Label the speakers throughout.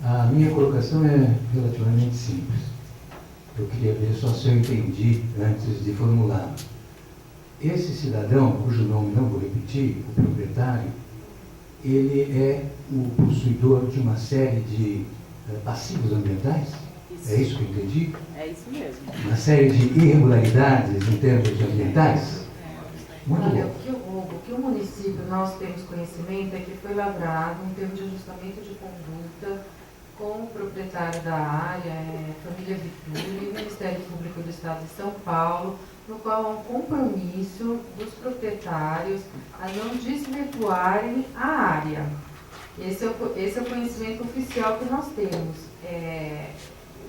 Speaker 1: A minha colocação é relativamente simples. Eu queria ver só se eu entendi antes de formular. Esse cidadão, cujo nome não vou repetir, o proprietário, ele é o possuidor de uma série de passivos ambientais?
Speaker 2: Isso.
Speaker 1: É isso que eu entendi?
Speaker 2: É isso mesmo.
Speaker 1: Uma série de irregularidades em termos ambientais? Muito
Speaker 3: Olha,
Speaker 1: bom.
Speaker 3: o que o município, nós temos conhecimento, é que foi lavrado um termo de ajustamento de conduta com o proprietário da área, Família Vituri, e o Ministério Público do Estado de São Paulo, no qual há um compromisso dos proprietários a não desvirtuarem a área. Esse é o conhecimento oficial que nós temos.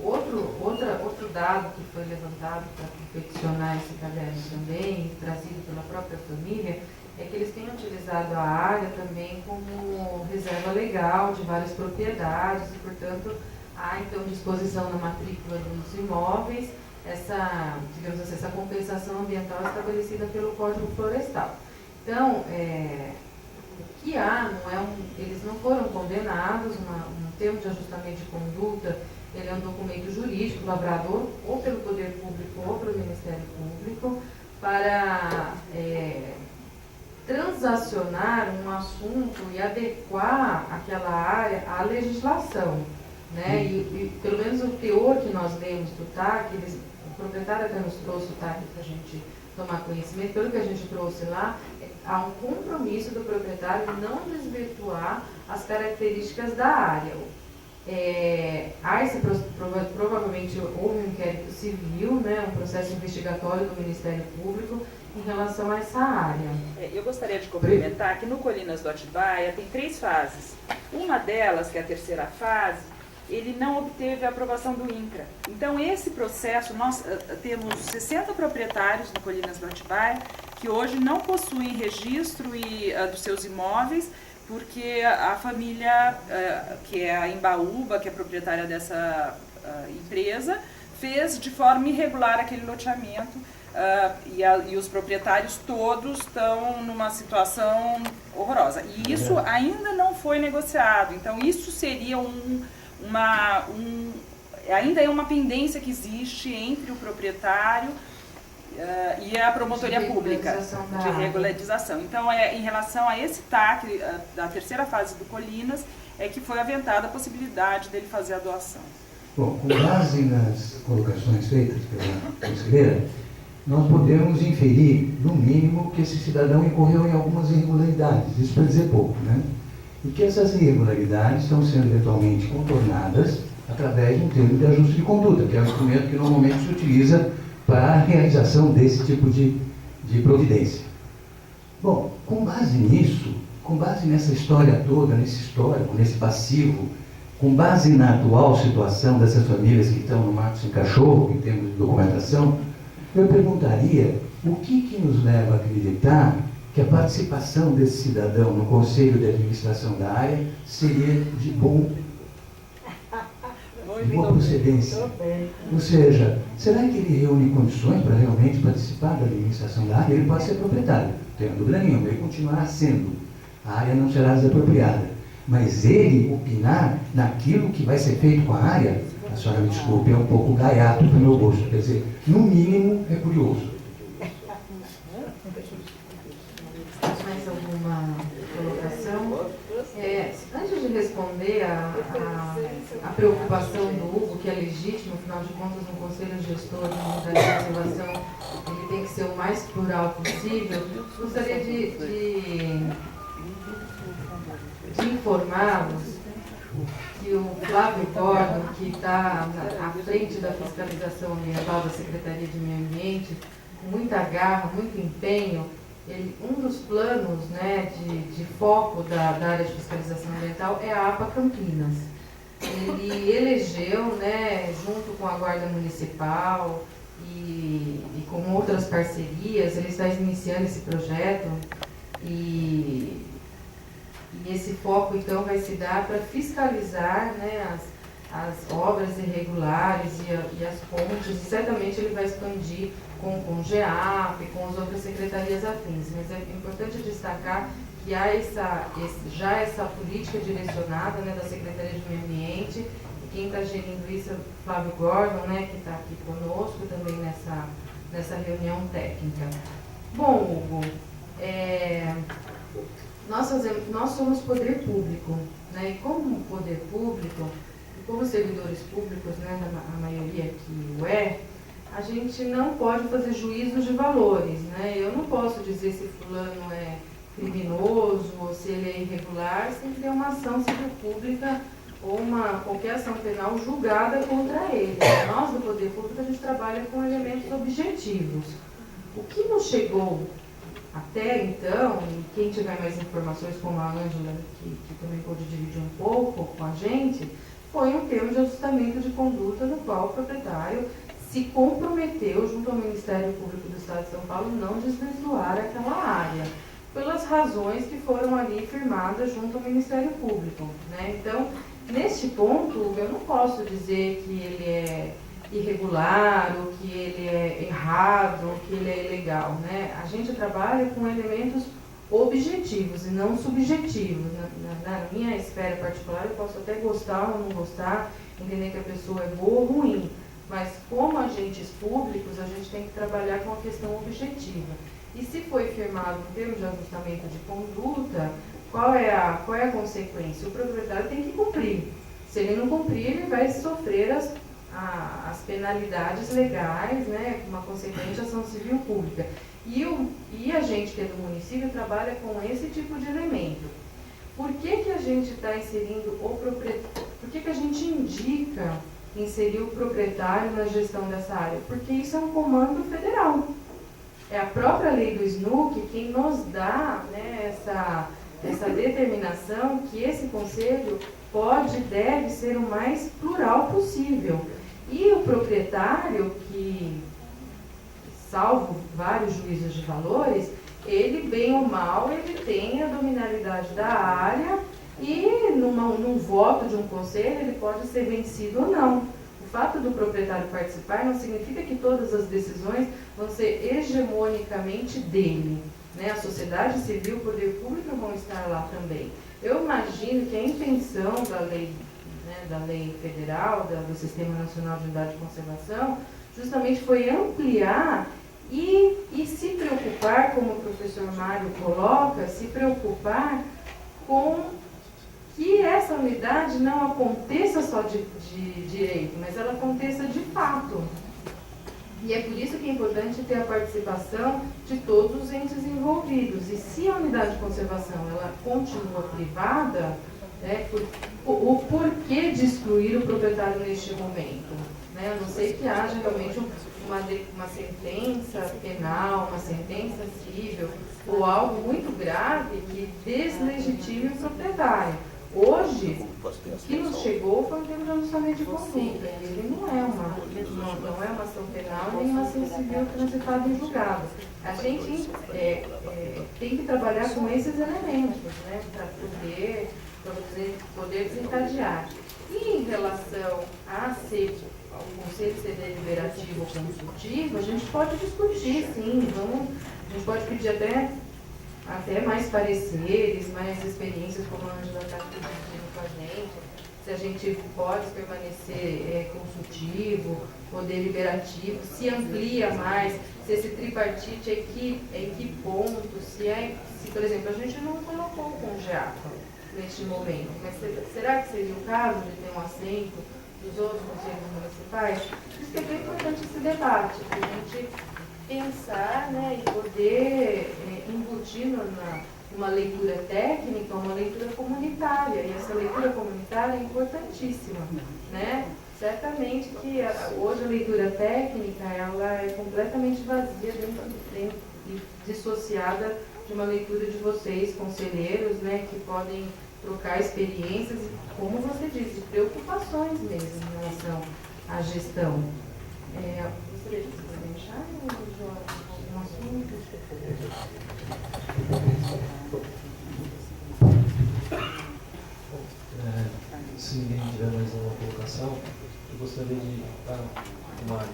Speaker 3: Outro dado que foi levantado para confeccionar esse caderno também, trazido pela própria família, é que eles têm utilizado a área também como reserva legal de várias propriedades e, portanto, há então disposição na matrícula dos imóveis essa, digamos assim, essa compensação ambiental estabelecida pelo Código Florestal. Então, o que há, eles não foram condenados, um termo de ajustamento de conduta, ele é um documento jurídico, lavrado ou pelo Poder Público ou pelo Ministério Público, para transacionar um assunto e adequar aquela área à legislação, né? E pelo menos o teor que nós lemos do TAC, o proprietário até nos trouxe o TAC para a gente tomar conhecimento, pelo que a gente trouxe lá, há um compromisso do proprietário de não desvirtuar as características da área. Provavelmente houve um inquérito civil, né, um processo investigatório do Ministério Público em relação a essa área.
Speaker 2: Eu gostaria de complementar que no Colinas do Atibaia tem 3 fases. Uma delas, que é a terceira fase, ele não obteve a aprovação do INCRA. Então, esse processo, nós temos 60 proprietários no Colinas do Atibaia que hoje não possuem registro dos seus imóveis, porque a família, que é a Embaúba, que é proprietária dessa empresa, fez de forma irregular aquele loteamento, e os proprietários todos estão numa situação horrorosa. E isso ainda não foi negociado, então isso seria ainda é uma pendência que existe entre o proprietário e a promotoria pública de regularização. Então, em relação a esse TAC, da terceira fase do Colinas, é que foi aventada a possibilidade dele fazer a doação.
Speaker 1: Bom, com base nas colocações feitas pela conselheira, nós podemos inferir, no mínimo, que esse cidadão incorreu em algumas irregularidades, isso para dizer pouco, né? E que essas irregularidades estão sendo eventualmente contornadas através de um termo de ajuste de conduta, que é o instrumento que normalmente se utiliza para a realização desse tipo de providência. Bom, com base nisso, com base nessa história toda, nesse histórico, nesse passivo, com base na atual situação dessas famílias que estão no mato sem cachorro, em termos de documentação, eu perguntaria o que nos leva a acreditar que a participação desse cidadão no Conselho de Administração da área seria de boa procedência. Ou seja, será que ele reúne condições para realmente participar da administração da área? Ele pode ser proprietário, não tem dúvida nenhuma, ele continuará sendo. A área não será desapropriada. Mas ele opinar naquilo que vai ser feito com a área, a senhora me desculpe, é um pouco gaiato para o meu gosto. Quer dizer, no mínimo é curioso.
Speaker 3: Mais alguma colocação? Antes de responder a preocupação do Hugo, que é legítimo, afinal de contas, um conselho gestor de unidade de conservação ele tem que ser o mais plural possível, gostaria de informá-los que o Flávio Gordon, que está à frente da fiscalização ambiental da Secretaria de Meio Ambiente, com muita garra, muito empenho, um dos planos, né, de foco da área de fiscalização ambiental é a APA Campinas. Ele elegeu, né, junto com a Guarda Municipal e com outras parcerias, ele está iniciando esse projeto e esse foco, então, vai se dar para fiscalizar, né, as obras irregulares e as pontes, e certamente ele vai expandir com o GEAP, com as outras secretarias afins. Mas é importante destacar que que há já essa política direcionada, né, da Secretaria de Meio Ambiente, e quem está gerindo isso é o Flávio Gordon, né, que está aqui conosco também nessa reunião técnica. Bom, Hugo, nós somos poder público, né, e como poder público, e como servidores públicos, né, a maioria aqui o é, a gente não pode fazer juízos de valores, né? Eu não posso dizer se fulano é criminoso ou se ele é irregular sem ter uma ação civil pública ou qualquer ação penal julgada contra ele. Nós, do Poder Público, a gente trabalha com elementos objetivos. O que nos chegou até então, e quem tiver mais informações, como a Ângela, que também pôde dividir um pouco com a gente, foi um termo de ajustamento de conduta no qual o proprietário se comprometeu, junto ao Ministério Público do Estado de São Paulo, não desvirtuar aquela área, pelas razões que foram ali firmadas junto ao Ministério Público, né? Então, neste ponto, eu não posso dizer que ele é irregular, ou que ele é errado, ou que ele é ilegal, né? A gente trabalha com elementos objetivos e não subjetivos. Na minha esfera particular, eu posso até gostar ou não gostar, entender que a pessoa é boa ou ruim, mas como agentes públicos, a gente tem que trabalhar com a questão objetiva. E se foi firmado um termo de ajustamento de conduta, qual é a consequência? O proprietário tem que cumprir. Se ele não cumprir, ele vai sofrer as penalidades legais, né, uma consequente ação civil pública. E a gente que é do município trabalha com esse tipo de elemento. Por que a gente está inserindo o proprietário? Por que a gente indica inserir o proprietário na gestão dessa área? Porque isso é um comando federal. É a própria lei do SNUC quem nos dá, né, essa determinação que esse conselho pode e deve ser o mais plural possível. E o proprietário, que, salvo vários juízos de valores, ele, bem ou mal, ele tem a dominalidade da área e num voto de um conselho ele pode ser vencido ou não. O fato do proprietário participar não significa que todas as decisões vão ser hegemonicamente dele, né? A sociedade civil, o poder público vão estar lá também. Eu imagino que a intenção da lei, né, da lei federal, do Sistema Nacional de Unidade de Conservação, justamente foi ampliar e se preocupar, como o professor Mário coloca, se preocupar com que essa unidade não aconteça só de direito, mas ela aconteça de fato. E é por isso que é importante ter a participação de todos os entes envolvidos. E se a unidade de conservação ela continua privada, né, o porquê de excluir o proprietário neste momento? Né? A não ser que haja realmente uma sentença penal, uma sentença civil, ou algo muito grave que deslegitime o proprietário. Hoje, o que nos chegou foi um termo de ajustamento de conduta. Ele não é uma ação penal nem uma ação civil transitada em julgado. A gente tem que trabalhar com esses elementos, né, para poder desencadear. E em relação ao Conselho ser deliberativo ou consultivo, a gente pode discutir, sim. A gente pode pedir até mais pareceres, mais experiências, como a Ângela está pedindo com a gente, se a gente pode permanecer consultivo ou deliberativo, se amplia mais, se esse tripartite é em que ponto, se, por exemplo, a gente não colocou o CONGEAPA neste momento, mas será que seria o caso de ter um assento dos outros conselhos municipais? Isso é bem importante esse debate, para a gente pensar, né, e poder embutir numa leitura técnica, uma leitura comunitária. E essa leitura comunitária é importantíssima, né? Certamente que hoje a leitura técnica ela é completamente vazia e dissociada de uma leitura de vocês, conselheiros, né, que podem trocar experiências e, como você disse, preocupações mesmo em relação à gestão. Gostaria de deixar algum assunto?
Speaker 4: Se ninguém tiver mais uma colocação, eu gostaria de o Mário.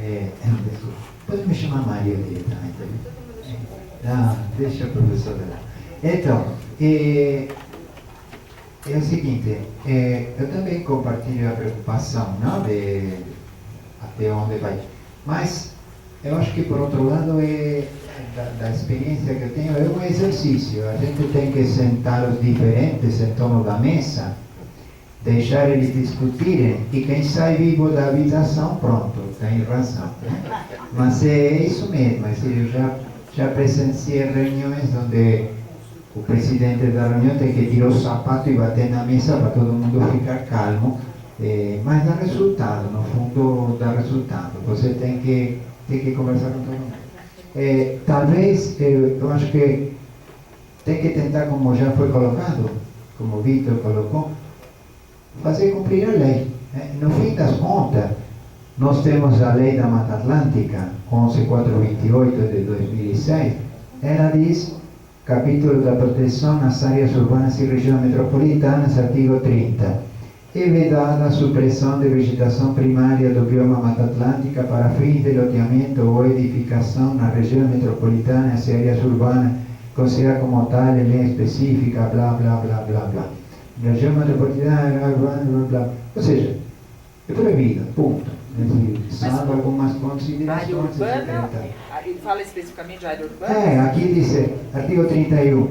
Speaker 1: desculpa. Pode me chamar Maria diretamente. Não, deixa a professora lá. Então, é o seguinte, eu também compartilho a preocupação, não, de até onde vai. Mas eu acho que, por outro lado, da experiência que eu tenho, é um exercício. A gente tem que sentar os diferentes em torno da mesa, deixar eles discutirem, e quem sai vivo da habitação, pronto, tem razão. Mas é isso mesmo, eu já presenciei reuniões onde o presidente da reunião tem que tirar o sapato e bater na mesa para todo mundo ficar calmo, mas dá resultado, no fundo dá resultado. Você tem que conversar com todo mundo. Talvez, eu acho que tem que tentar, como já foi colocado, como o Vitor colocou, fazer cumprir a lei. No fim das contas, nós temos a lei da Mata Atlântica, 11.428 de 2006, ela diz, capítulo da proteção nas áreas urbanas e regiões metropolitanas, artigo 30. É vedada a supressão de vegetação primária do bioma Mata Atlântica para fins de loteamento ou edificação na região metropolitana e áreas urbanas, considerada como tal em lei específica, blá, blá, blá, blá, blá. Região metropolitana, urbana, blá, blá. Ou seja, é proibido, ponto. Salvo algumas considerações.
Speaker 2: Área urbana, ele fala especificamente de área urbana?
Speaker 1: Aqui diz, artigo 31,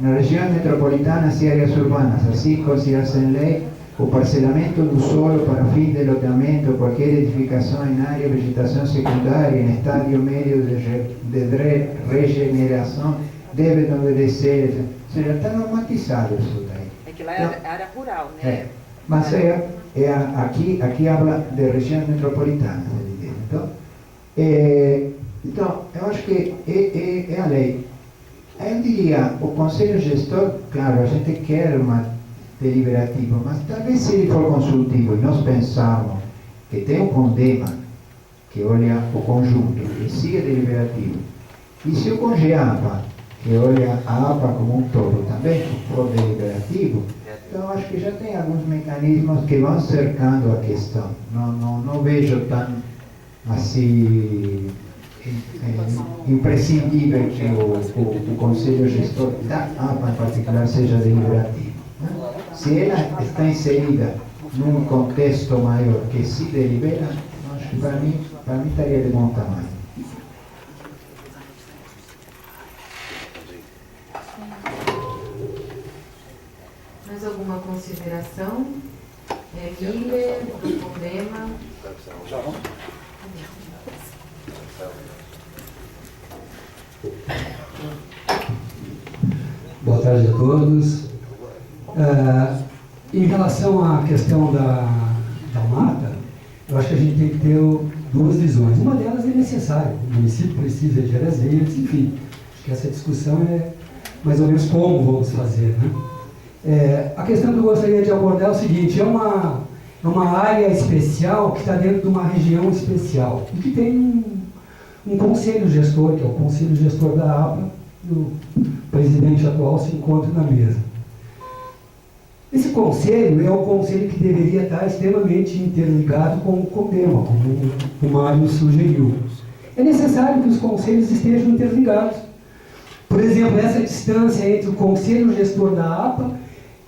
Speaker 1: na região metropolitana e áreas urbanas, assim considera-se em lei o parcelamento do solo para fins de loteamento, qualquer edificação em área de vegetação secundária, em estádio médio de regeneração, deve obedecer. Ou seja, está normatizado isso daí.
Speaker 2: É que lá é área rural, né?
Speaker 1: Mas aqui habla de região metropolitana. Então, eu acho que é a lei. Eu diria, o Conselho Gestor, claro, a gente quer uma deliberativa, mas talvez se ele for consultivo e nós pensarmos que tem um CONDEMA que olha o conjunto e siga deliberativo, e se o CONGEAPA, que olha a APA como um todo, também for deliberativo, então acho que já tem alguns mecanismos que vão cercando a questão. Não vejo tão assim imprescindível que o Conselho Gestor da APA em particular seja deliberativo. Se ela está inserida num contexto maior que se delibera, acho que para mim estaria de bom tamanho.
Speaker 3: Mais alguma consideração? Miller, do CONDEMA?
Speaker 5: Boa tarde a todos. Em relação à questão da mata, eu acho que a gente tem que ter duas visões. Uma delas é necessária, o município precisa de áreas verdes, enfim. Acho que essa discussão é mais ou menos como vamos fazer, né? A questão que eu gostaria de abordar é o seguinte, é uma área especial que está dentro de uma região especial e que tem um conselho gestor, que é o conselho gestor da APA, e o presidente atual se encontra na mesa. Esse conselho é o conselho que deveria estar extremamente interligado com o CONDEMA, como o Mário sugeriu. É necessário que os conselhos estejam interligados. Por exemplo, essa distância entre o conselho gestor da APA,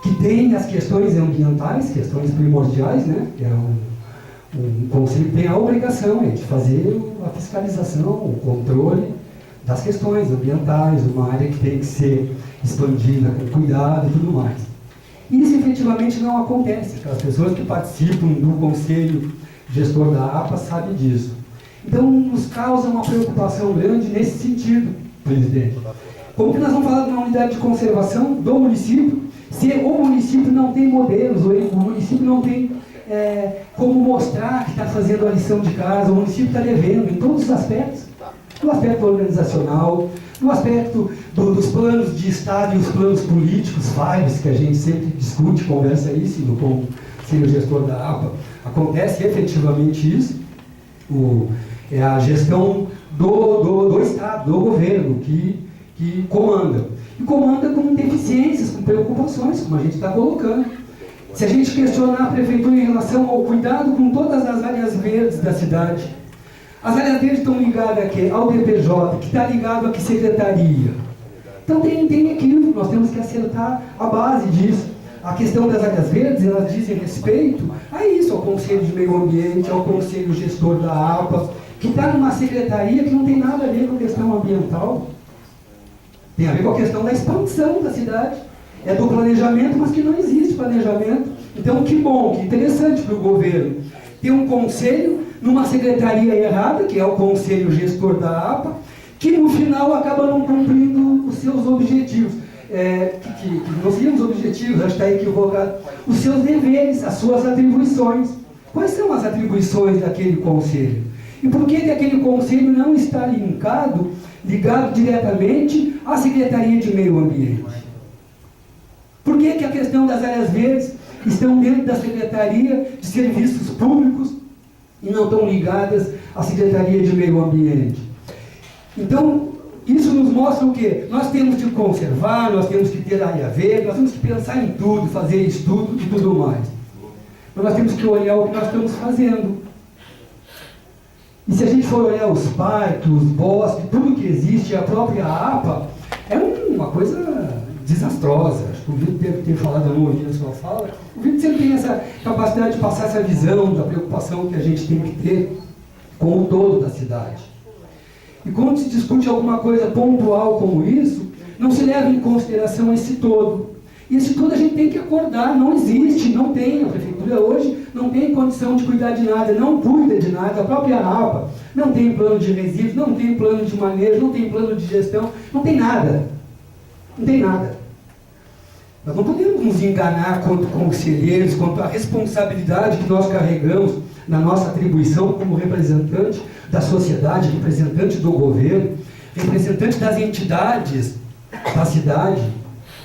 Speaker 5: que tem as questões ambientais, questões primordiais, né? Que é um conselho que tem a obrigação de fazer a fiscalização, o controle das questões ambientais, uma área que tem que ser expandida com cuidado e tudo mais. Isso efetivamente não acontece. As pessoas que participam do conselho gestor da APA sabem disso. Então, nos causa uma preocupação grande nesse sentido, presidente. Como que nós vamos falar de uma unidade de conservação do município, se o município não tem modelos, ou o município não tem como mostrar que está fazendo a lição de casa, o município está devendo em todos os aspectos, no aspecto organizacional, no aspecto dos planos de Estado e os planos políticos, falhos, que a gente sempre discute, conversa isso, com o conselho gestor da APA, acontece efetivamente isso, é a gestão do Estado, do governo, que comanda. E comanda com deficiências, com preocupações, como a gente está colocando. Se a gente questionar a prefeitura em relação ao cuidado com todas as áreas verdes da cidade, As áreas verdes estão ligadas aqui ao DPJ, que está ligado a que secretaria? Então tem equívoco, nós temos que acertar a base disso. A questão das áreas verdes, elas dizem respeito a isso, ao Conselho de Meio Ambiente, ao Conselho Gestor da APA, que está numa secretaria que não tem nada a ver com a questão ambiental. Tem a ver com a questão da expansão da cidade. É do planejamento, mas que não existe planejamento. Então, que bom, que interessante para o governo ter um conselho numa secretaria errada, que é o Conselho Gestor da APA, que no final acaba não cumprindo os seus objetivos. Que não seriam os objetivos, acho que está equivocado. Os seus deveres, as suas atribuições. Quais são as atribuições daquele conselho? E por que aquele conselho não está ligado diretamente à Secretaria de Meio Ambiente? Por que a questão das áreas verdes estão dentro da Secretaria de Serviços Públicos e não estão ligadas à Secretaria de Meio Ambiente? Então, isso nos mostra o quê? Nós temos que conservar, nós temos que ter área verde, nós temos que pensar em tudo, fazer estudo e tudo mais. Mas nós temos que olhar o que nós estamos fazendo. E se a gente for olhar os parques, os bosques, tudo que existe, a própria APA, é uma coisa desastrosa. Acho que o Vitor deve ter falado, eu não ouvi a sua fala. O Vitor sempre tem essa capacidade de passar essa visão da preocupação que a gente tem que ter com o todo da cidade. E quando se discute alguma coisa pontual como isso, não se leva em consideração esse todo. E esse todo a gente tem que acordar, não existe, não tem. A prefeitura hoje não tem condição de cuidar de nada, não cuida de nada. A própria APA não tem plano de resíduos, não tem plano de manejo, não tem plano de gestão, não tem nada. Não tem nada. Nós não podemos nos enganar quanto conselheiros, quanto à responsabilidade que nós carregamos na nossa atribuição como representante da sociedade, representante do governo, representante das entidades da cidade,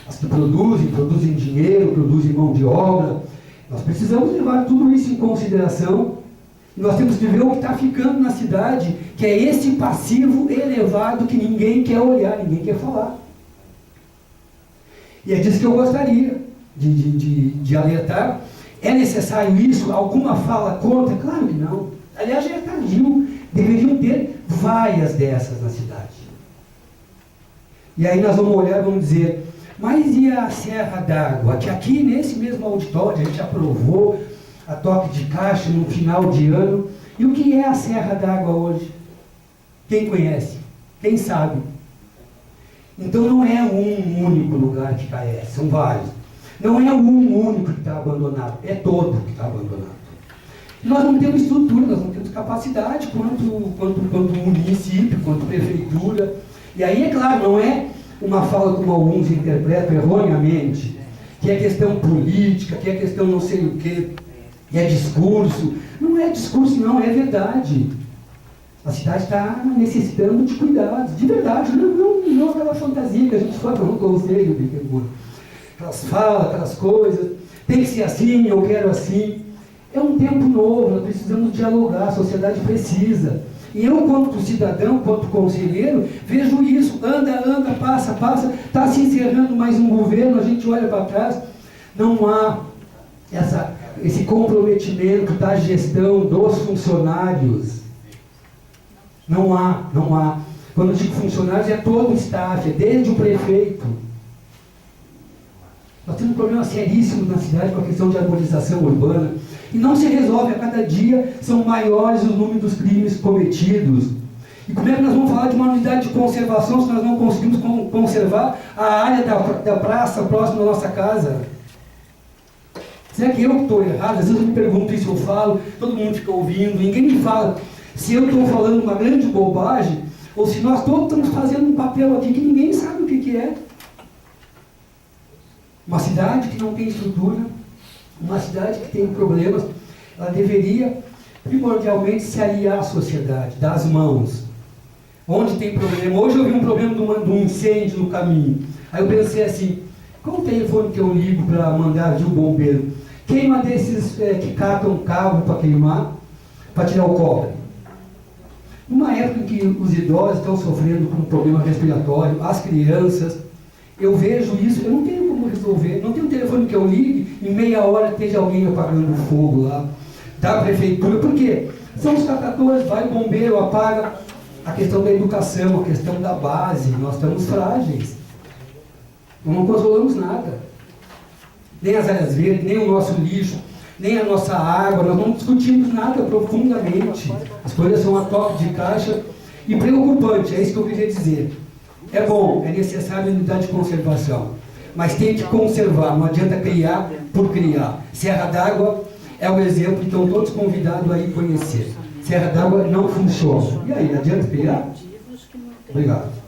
Speaker 5: as que produzem dinheiro, produzem mão de obra. Nós precisamos levar tudo isso em consideração. Nós temos que ver o que está ficando na cidade, que é esse passivo elevado que ninguém quer olhar, ninguém quer falar. E é disso que eu gostaria de alertar. É necessário isso? Alguma fala contra? Claro que não. Aliás, já é tardio. Deveriam ter várias dessas na cidade. E aí nós vamos olhar e vamos dizer, mas e a Serra d'Água? Que aqui nesse mesmo auditório a gente aprovou a toque de caixa no final de ano. E o que é a Serra d'Água hoje? Quem conhece? Quem sabe? Então não é um único lugar que carece, são vários. Não é um único que está abandonado, é todo que está abandonado. Nós não temos estrutura, nós não temos capacidade quanto município, quanto prefeitura. E aí, é claro, não é uma fala como alguns interpretam erroneamente, que é questão política, que é questão não sei o quê, que é discurso. Não é discurso, não, é verdade. A cidade está necessitando de cuidados, de verdade, não aquela fantasia que a gente fala no conselho, aquelas falas, aquelas coisas, tem que ser assim, eu quero assim. É um tempo novo, nós precisamos dialogar, a sociedade precisa. E eu, quanto cidadão, quanto conselheiro, vejo isso, anda, passa, está se encerrando mais um governo, a gente olha para trás, não há esse comprometimento da gestão dos funcionários. Não há. Quando eu digo funcionários, é todo o staff, é desde o prefeito. Nós temos um problema seríssimo na cidade com a questão de arborização urbana. E não se resolve, a cada dia são maiores os números dos crimes cometidos. E como é que nós vamos falar de uma unidade de conservação se nós não conseguimos conservar a área da praça próxima da nossa casa? Será que eu que estou errado? Às vezes eu me pergunto isso, eu falo, todo mundo fica ouvindo, ninguém me fala se eu estou falando uma grande bobagem ou se nós todos estamos fazendo um papel aqui que ninguém sabe o que é. Uma cidade que não tem estrutura, uma cidade que tem problemas, ela deveria primordialmente se aliar à sociedade, dar as mãos. Onde tem problema? Hoje eu vi um problema de um incêndio no caminho. Aí eu pensei assim, qual o telefone que eu ligo para mandar de um bombeiro? Queima desses que catam cabo para queimar, para tirar o cobre. Numa época em que os idosos estão sofrendo com problema respiratório, as crianças, eu vejo isso, eu não tenho como resolver, não tenho um telefone que eu ligue, em meia hora esteja alguém apagando o fogo lá, da prefeitura. Por quê? São os catadores, vai o bombeiro, apaga. A questão da educação, a questão da base, nós estamos frágeis. Nós não controlamos nada. Nem as áreas verdes, nem o nosso lixo, nem a nossa água, nós não discutimos nada profundamente. As coisas são a toque de caixa e preocupante, é isso que eu queria dizer. É bom, é necessário unidade de conservação, mas tem que conservar, não adianta criar por criar. Serra d'Água é um exemplo, então todos convidados a ir conhecer. Serra d'Água não funciona. E aí, adianta criar? Obrigado.